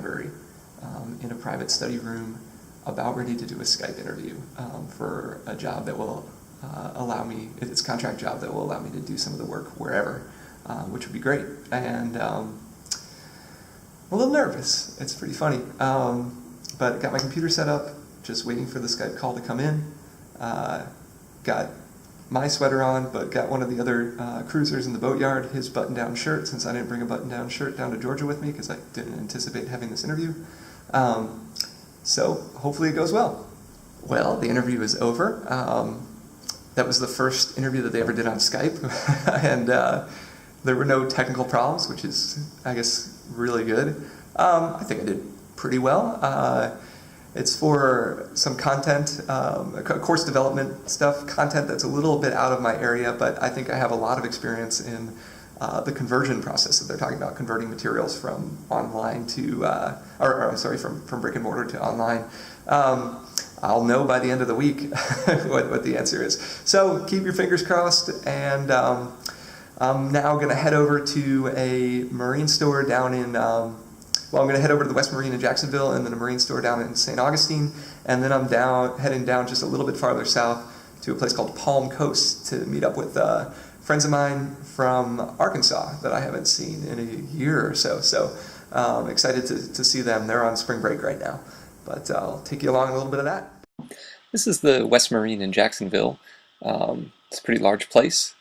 library in a private study room, about ready to do a Skype interview for a job that will allow me, it's a contract job that will allow me to do some of the work wherever, which would be great. And I'm a little nervous. It's pretty funny. But got my computer set up, just waiting for the Skype call to come in. Got my sweater on, but got one of the other cruisers in the boatyard, his button-down shirt, since I didn't bring a button-down shirt down to Georgia with me because I didn't anticipate having this interview. So hopefully it goes well. Well, the interview is over. That was the first interview that they ever did on Skype, and there were no technical problems, which is, I guess, really good. I think I did pretty well. It's for some content, course development stuff, content that's a little bit out of my area, but I think I have a lot of experience in the conversion process that they're talking about, converting materials from online to, from brick and mortar to online. I'll know by the end of the week what the answer is. So keep your fingers crossed, and I'm now going to head over to a marine store down in, I'm going to head over to the West Marine in Jacksonville, and then a marine store down in St. Augustine, and then I'm heading down just a little bit farther south to a place called Palm Coast to meet up with friends of mine from Arkansas that I haven't seen in a year or so. So excited to see them. They're on spring break right now. But I'll take you along a little bit of that. This is the West Marine in Jacksonville. It's a pretty large place.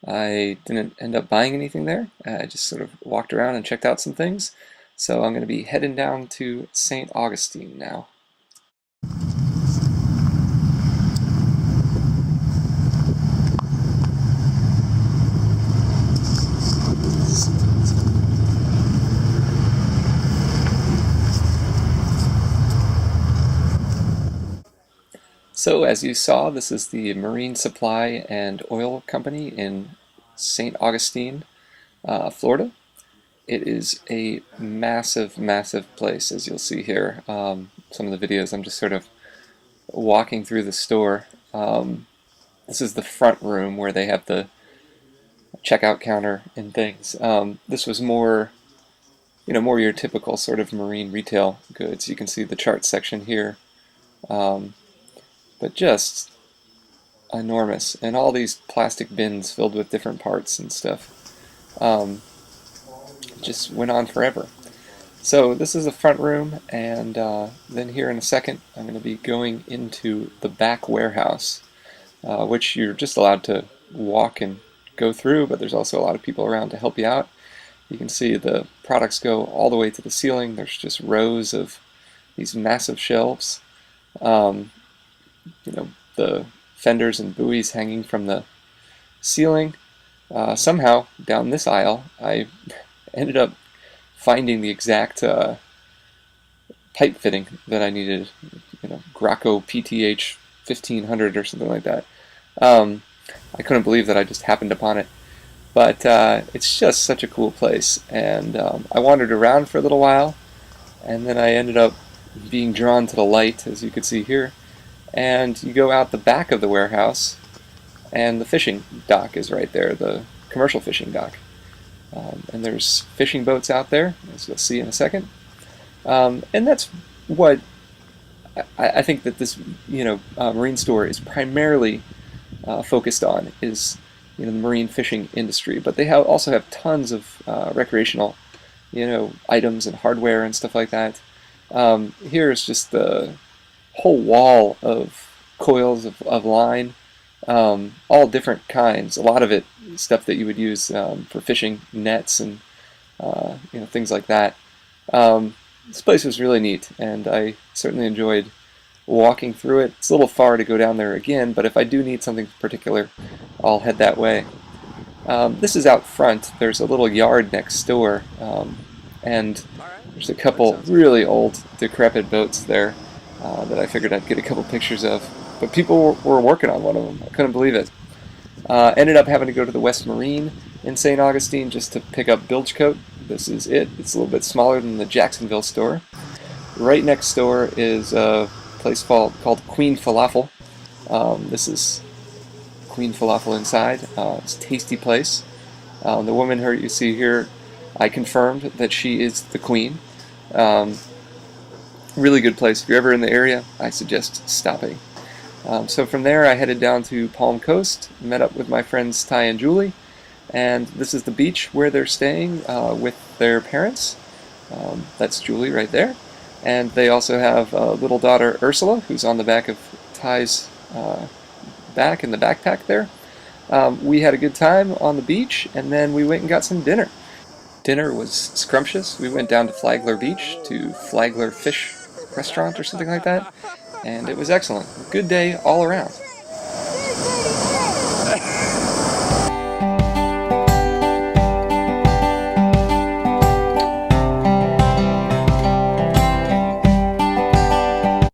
I didn't end up buying anything there. I just sort of walked around and checked out some things. So I'm going to be heading down to St. Augustine now. So as you saw, this is the Marine Supply and Oil Company in St. Augustine, Florida. It is a massive, massive place, as you'll see here. Some of the videos, I'm just sort of walking through the store. This is the front room where they have the checkout counter and things. This was more, more your typical sort of marine retail goods. You can see the chart section here. But just enormous, and all these plastic bins filled with different parts and stuff. Just went on forever. So this is the front room, and then here in a second I'm going to be going into the back warehouse, which you're just allowed to walk and go through, but there's also a lot of people around to help you out. You can see the products go all the way to the ceiling. There's just rows of these massive shelves. The fenders and buoys hanging from the ceiling. Somehow, down this aisle, I ended up finding the exact pipe fitting that I needed, Graco PTH 1500 or something like that. I couldn't believe that I just happened upon it. But it's just such a cool place. And I wandered around for a little while, and then I ended up being drawn to the light, as you can see here. And you go out the back of the warehouse, and the fishing dock is right there, the commercial fishing dock. And there's fishing boats out there, as you'll see in a second. And that's what I think that this, marine store is primarily focused on, is the marine fishing industry. But they also have tons of recreational, items and hardware and stuff like that. Here is just the whole wall of coils of line, all different kinds. A lot of it stuff that you would use for fishing nets and things like that. This place was really neat, and I certainly enjoyed walking through it. It's a little far to go down there again, but if I do need something particular, I'll head that way. This is out front. There's a little yard next door, and there's a couple really old, decrepit boats there that I figured I'd get a couple pictures of. But people were working on one of them. I couldn't believe it. Ended up having to go to the West Marine in St. Augustine just to pick up bilge coat. This is it. It's a little bit smaller than the Jacksonville store. Right next door is a place called Queen Falafel. This is Queen Falafel inside. It's a tasty place. The woman you see here, I confirmed that she is the queen. Really good place. If you're ever in the area, I suggest stopping. So from there, I headed down to Palm Coast, met up with my friends Ty and Julie, and this is the beach where they're staying with their parents. That's Julie right there. And they also have a little daughter, Ursula, who's on the back of Ty's back in the backpack there. We had a good time on the beach, and then we went and got some dinner. Dinner was scrumptious. We went down to Flagler Beach to Flagler Fish Restaurant or something like that, and it was excellent. Good day all around.